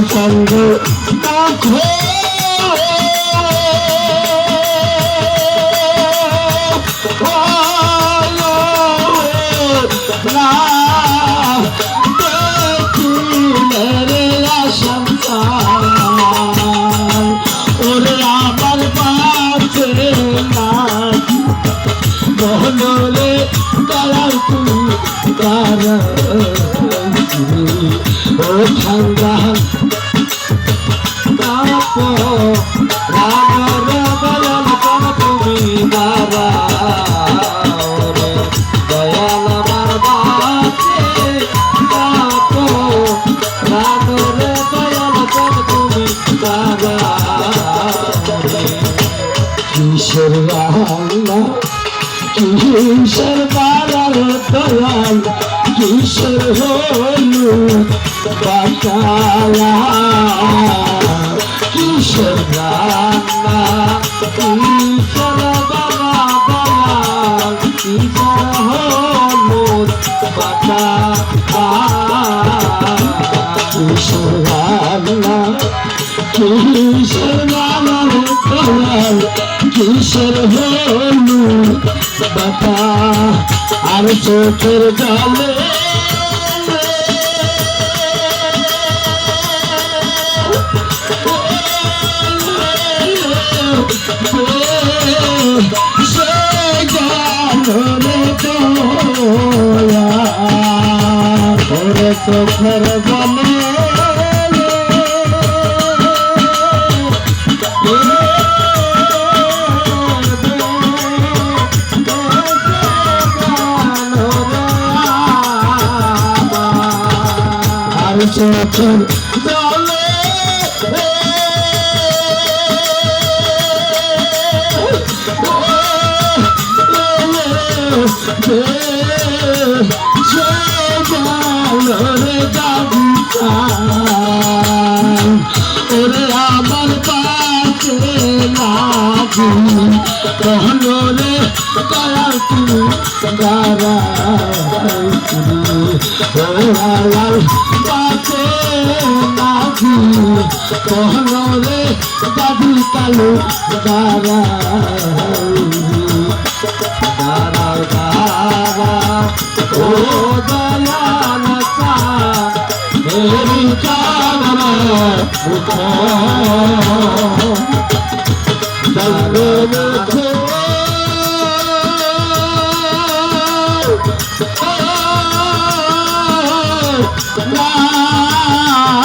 সঙ্গে ওরে আমার পাশে বহনলে তারা তারা ও ঠান্ডা কিশোর বাংলা কিশোর বালার দয়াল কিশোর হলুদ বাটালা কিশোর বাংলা কিশোর বালা দয়াল কিশোর হলুদ বাটালা কিশোর বাংলা কিশোর বালার দয়াল কিশোর হলুদ বাটা আর চোখের জলে সে গানে দোয়া ওরে চোখের জলে চোখের জলে ওরে আমার পাশে লাগি কহলে কয়া তুমি গারা পাশে লাগি কহলে দাদু কালু গারা গারা গারা ও দয়াল সা মেরি জান